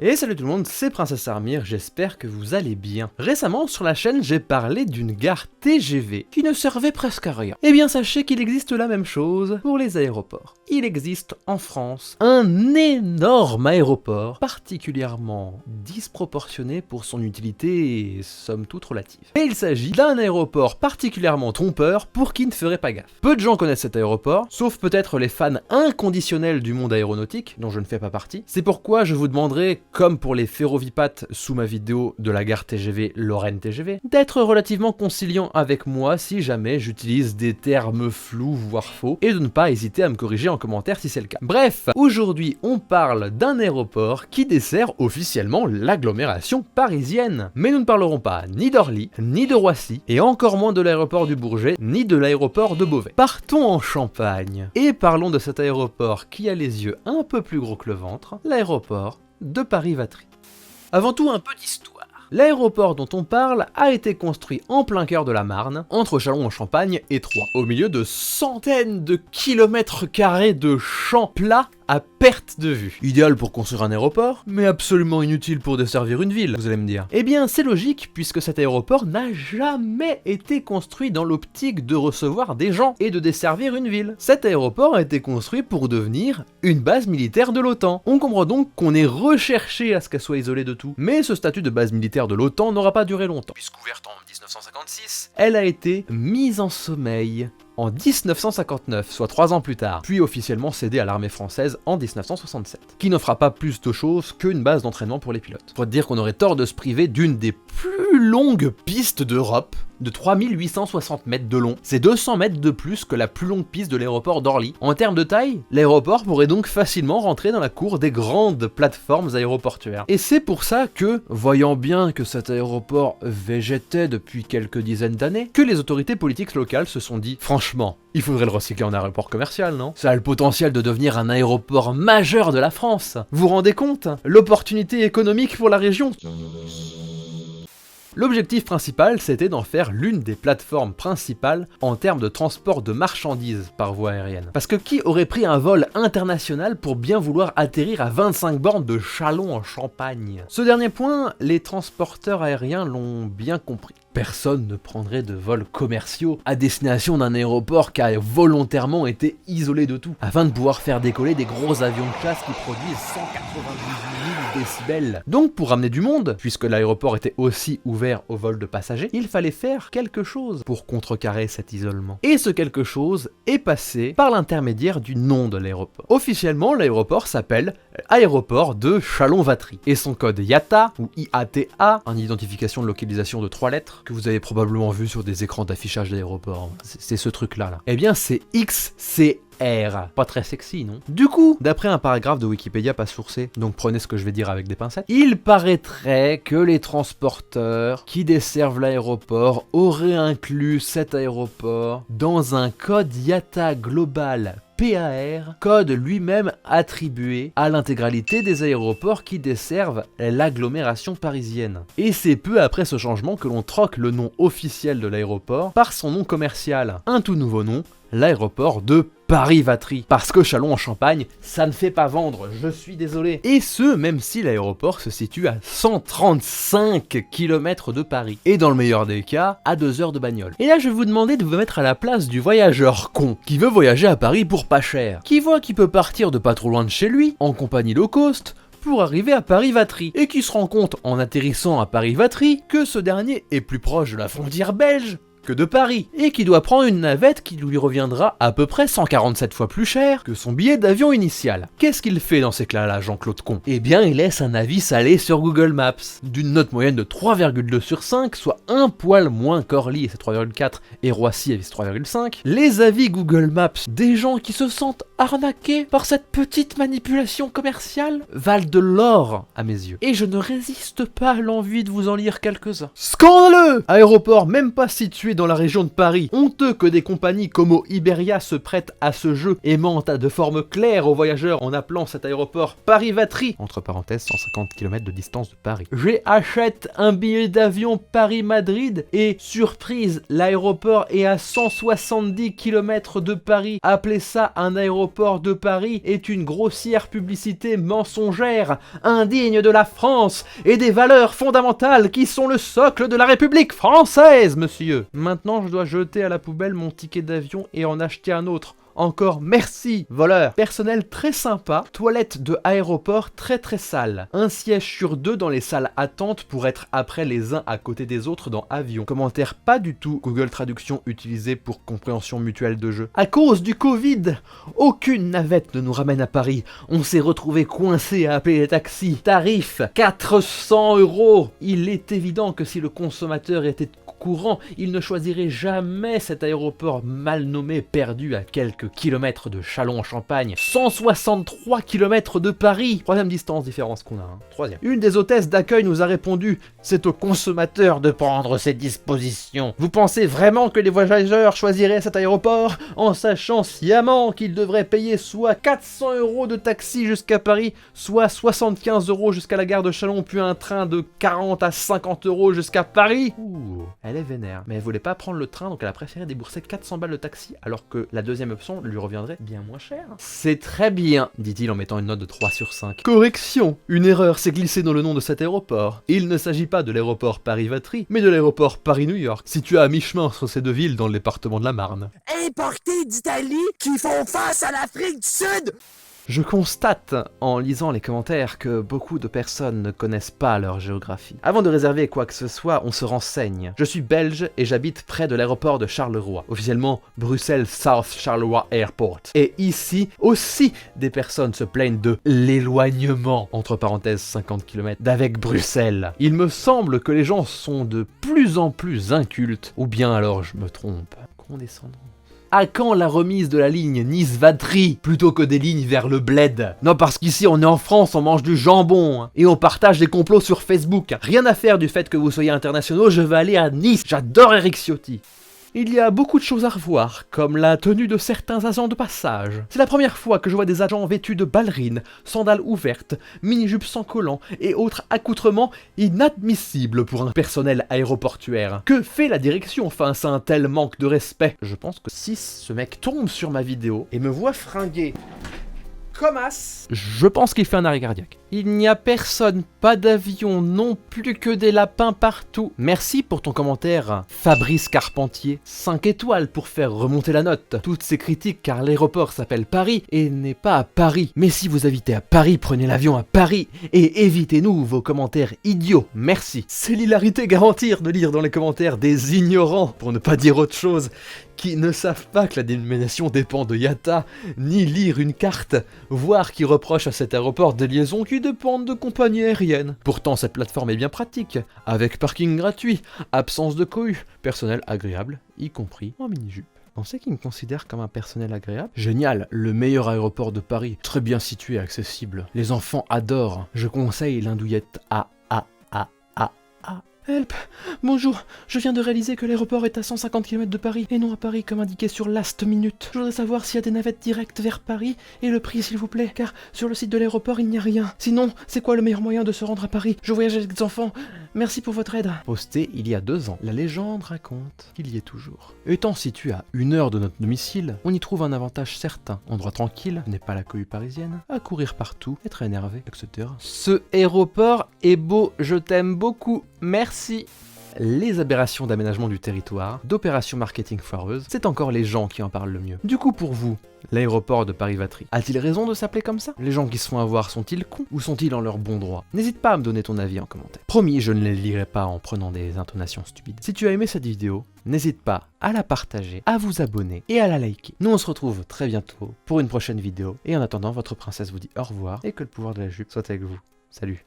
Et salut tout le monde, c'est Princesse Armire, j'espère que vous allez bien. Récemment sur la chaîne j'ai parlé d'une gare TGV qui ne servait presque à rien. Eh bien sachez qu'il existe la même chose pour les aéroports. Il existe en France un énorme aéroport particulièrement disproportionné pour son utilité et somme toute relative. Et il s'agit d'un aéroport particulièrement trompeur pour qui ne ferait pas gaffe. Peu de gens connaissent cet aéroport, sauf peut-être les fans inconditionnels du monde aéronautique, dont je ne fais pas partie. C'est pourquoi je vous demanderai, comme pour les ferrovipates sous ma vidéo de la gare TGV Lorraine TGV, d'être relativement conciliant avec moi si jamais j'utilise des termes flous voire faux, et de ne pas hésiter à me corriger en commentaire si c'est le cas. Bref, aujourd'hui on parle d'un aéroport qui dessert officiellement l'agglomération parisienne. Mais nous ne parlerons pas ni d'Orly, ni de Roissy, et encore moins de l'aéroport du Bourget, ni de l'aéroport de Beauvais. Partons en Champagne, et parlons de cet aéroport qui a les yeux un peu plus gros que le ventre, l'aéroport de Paris-Vatry. Avant tout, un peu d'histoire. L'aéroport dont on parle a été construit en plein cœur de la Marne, entre Châlons-en-Champagne et Troyes, au milieu de centaines de kilomètres carrés de champs plats à perte de vue. Idéal pour construire un aéroport, mais absolument inutile pour desservir une ville, vous allez me dire. Eh bien, c'est logique, puisque cet aéroport n'a jamais été construit dans l'optique de recevoir des gens et de desservir une ville. Cet aéroport a été construit pour devenir une base militaire de l'OTAN. On comprend donc qu'on ait recherché à ce qu'elle soit isolée de tout. Mais ce statut de base militaire de l'OTAN n'aura pas duré longtemps. Puisqu'ouverte en 1956, elle a été mise en sommeil en 1959, soit 3 ans plus tard, puis officiellement cédée à l'armée française en 1967, qui n'offra pas plus de choses qu'une base d'entraînement pour les pilotes. Faut dire qu'on aurait tort de se priver d'une des plus longues pistes d'Europe, de 3860 mètres de long. C'est 200 mètres de plus que la plus longue piste de l'aéroport d'Orly. En termes de taille, l'aéroport pourrait donc facilement rentrer dans la cour des grandes plateformes aéroportuaires. Et c'est pour ça que, voyant bien que cet aéroport végétait depuis quelques dizaines d'années, que les autorités politiques locales se sont dit, franchement, il faudrait le recycler en aéroport commercial, non? Ça a le potentiel de devenir un aéroport majeur de la France. Vous vous rendez compte? L'opportunité économique pour la région. L'objectif principal, c'était d'en faire l'une des plateformes principales en termes de transport de marchandises par voie aérienne. Parce que qui aurait pris un vol international pour bien vouloir atterrir à 25 bornes de Châlons-en-Champagne? Ce dernier point, les transporteurs aériens l'ont bien compris. Personne ne prendrait de vols commerciaux à destination d'un aéroport qui a volontairement été isolé de tout, afin de pouvoir faire décoller des gros avions de chasse qui produisent 198 000 décibels. Donc pour ramener du monde, puisque l'aéroport était aussi ouvert aux vols de passagers, il fallait faire quelque chose pour contrecarrer cet isolement. Et ce quelque chose est passé par l'intermédiaire du nom de l'aéroport. Officiellement, l'aéroport s'appelle Aéroport de Châlons-Vatry, et son code IATA, ou IATA, en identification de localisation de 3 lettres, que vous avez probablement vu sur des écrans d'affichage d'aéroport. C'est ce truc-là, là. Eh bien, c'est XCR. Pas très sexy, non? Du coup, d'après un paragraphe de Wikipédia pas sourcé, donc prenez ce que je vais dire avec des pincettes, il paraîtrait que les transporteurs qui desservent l'aéroport auraient inclus cet aéroport dans un code IATA global PAR, code lui-même attribué à l'intégralité des aéroports qui desservent l'agglomération parisienne. Et c'est peu après ce changement que l'on troque le nom officiel de l'aéroport par son nom commercial, un tout nouveau nom, l'aéroport de Paris-Vatry. Parce que Châlons-en-Champagne, ça ne fait pas vendre, je suis désolé. Et ce, même si l'aéroport se situe à 135 km de Paris. Et dans le meilleur des cas, à 2 heures de bagnole. Et là, je vais vous demander de vous mettre à la place du voyageur con, qui veut voyager à Paris pour pas cher, qui voit qu'il peut partir de pas trop loin de chez lui, en compagnie low cost, pour arriver à Paris-Vatry, et qui se rend compte, en atterrissant à Paris-Vatry, que ce dernier est plus proche de la frontière belge que de Paris, et qui doit prendre une navette qui lui reviendra à peu près 147 fois plus cher que son billet d'avion initial. Qu'est-ce qu'il fait dans ces cas-là, Jean-Claude Con? Eh bien, il laisse un avis salé sur Google Maps, d'une note moyenne de 3,2 sur 5, soit un poil moins qu'Orly, et c'est 3,4, et Roissy, et c'est 3,5. Les avis Google Maps des gens qui se sentent arnaqués par cette petite manipulation commerciale valent de l'or à mes yeux. Et je ne résiste pas à l'envie de vous en lire quelques-uns. Scandaleux! Aéroport même pas situé situé dans la région de Paris. Honteux que des compagnies comme Iberia se prêtent à ce jeu et mentent de forme claire aux voyageurs en appelant cet aéroport Paris-Vatry, entre parenthèses 150 km de distance de Paris. J'achète un billet d'avion Paris-Madrid et surprise, l'aéroport est à 170 km de Paris. Appeler ça un aéroport de Paris est une grossière publicité mensongère, indigne de la France et des valeurs fondamentales qui sont le socle de la République française, monsieur. Maintenant, je dois jeter à la poubelle mon ticket d'avion et en acheter un autre. Encore merci, voleur. Personnel très sympa, toilette de aéroport très sale. Un siège sur 2 dans les salles attente pour être après les uns à côté des autres dans avion. Commentaire pas du tout Google Traduction utilisé pour compréhension mutuelle de jeu. À cause du Covid, aucune navette ne nous ramène à Paris. On s'est retrouvé coincé à appeler les taxis. Tarif 400 €. Il est évident que si le consommateur était courant, il ne choisirait jamais cet aéroport mal nommé perdu à quelques kilomètres de Châlons-en-Champagne. 163 km de Paris. Troisième distance différence qu'on a. Troisième. Une des hôtesses d'accueil nous a répondu « C'est au consommateur de prendre ses dispositions. Vous pensez vraiment que les voyageurs choisiraient cet aéroport en sachant sciemment qu'ils devraient payer soit 400 € de taxi jusqu'à Paris, soit 75 € jusqu'à la gare de Châlons, puis un train de 40 à 50 € jusqu'à Paris ?» Ouh, elle est vénère. Mais elle voulait pas prendre le train, donc elle a préféré débourser 400 balles de taxi, alors que la deuxième option lui reviendrait bien moins cher. C'est très bien, dit-il en mettant une note de 3 sur 5. Correction, une erreur s'est glissée dans le nom de cet aéroport. Il ne s'agit pas de l'aéroport Paris-Vatry, mais de l'aéroport Paris-New York, situé à mi-chemin entre ces deux villes dans le département de la Marne. Importés d'Italie qui font face à l'Afrique du Sud. Je constate, en lisant les commentaires, que beaucoup de personnes ne connaissent pas leur géographie. Avant de réserver quoi que ce soit, on se renseigne. Je suis belge et j'habite près de l'aéroport de Charleroi, officiellement Bruxelles South Charleroi Airport. Et ici, aussi, des personnes se plaignent de l'éloignement, entre parenthèses 50 km, d'avec Bruxelles. Il me semble que les gens sont de plus en plus incultes, ou bien alors je me trompe. Condescendant. À quand la remise de la ligne Nice-Vatry plutôt que des lignes vers le bled? Non, parce qu'ici on est en France, on mange du jambon hein, et on partage des complots sur Facebook. Rien à faire du fait que vous soyez internationaux, je vais aller à Nice. J'adore Eric Ciotti. Il y a beaucoup de choses à revoir, comme la tenue de certains agents de passage. C'est la première fois que je vois des agents vêtus de ballerines, sandales ouvertes, mini-jupes sans collant et autres accoutrements inadmissibles pour un personnel aéroportuaire. Que fait la direction face à un tel manque de respect? Je pense que si ce mec tombe sur ma vidéo et me voit fringuer comme as, je pense qu'il fait un arrêt cardiaque. Il n'y a personne, pas d'avion, non plus que des lapins partout. Merci pour ton commentaire, Fabrice Carpentier. 5 étoiles pour faire remonter la note. Toutes ces critiques car l'aéroport s'appelle Paris et n'est pas à Paris. Mais si vous habitez à Paris, prenez l'avion à Paris et évitez-nous vos commentaires idiots. Merci. C'est l'hilarité garantie de lire dans les commentaires des ignorants, pour ne pas dire autre chose, qui ne savent pas que la dénomination dépend de IATA, ni lire une carte, voire qui reprochent à cet aéroport des liaisons qui dépendent de compagnies aériennes. Pourtant, cette plateforme est bien pratique, avec parking gratuit, absence de cohue, personnel agréable, y compris en mini-jupe. On sait qu'ils me considèrent comme un personnel agréable. Génial, le meilleur aéroport de Paris, très bien situé, accessible. Les enfants adorent. Je conseille l'Indouillette A. Help! Bonjour, je viens de réaliser que l'aéroport est à 150 km de Paris, et non à Paris comme indiqué sur Last Minute. Je voudrais savoir s'il y a des navettes directes vers Paris, et le prix s'il vous plaît, car sur le site de l'aéroport il n'y a rien. Sinon, c'est quoi le meilleur moyen de se rendre à Paris? Je voyage avec des enfants, merci pour votre aide. Posté il y a 2 ans, la légende raconte qu'il y est toujours. Étant situé à 1 heure de notre domicile, on y trouve un avantage certain. Endroit tranquille, n'est pas la cohue parisienne, à courir partout, être énervé, etc. Ce aéroport est beau, je t'aime beaucoup, merci. Les aberrations d'aménagement du territoire, d'opérations marketing foireuses, c'est encore les gens qui en parlent le mieux. Du coup pour vous, l'aéroport de Paris-Vatry, a-t-il raison de s'appeler comme ça? Les gens qui se font avoir sont-ils cons ou sont-ils en leur bon droit? N'hésite pas à me donner ton avis en commentaire. Promis, je ne les lirai pas en prenant des intonations stupides. Si tu as aimé cette vidéo, n'hésite pas à la partager, à vous abonner et à la liker. Nous on se retrouve très bientôt pour une prochaine vidéo et en attendant, votre princesse vous dit au revoir et que le pouvoir de la jupe soit avec vous. Salut!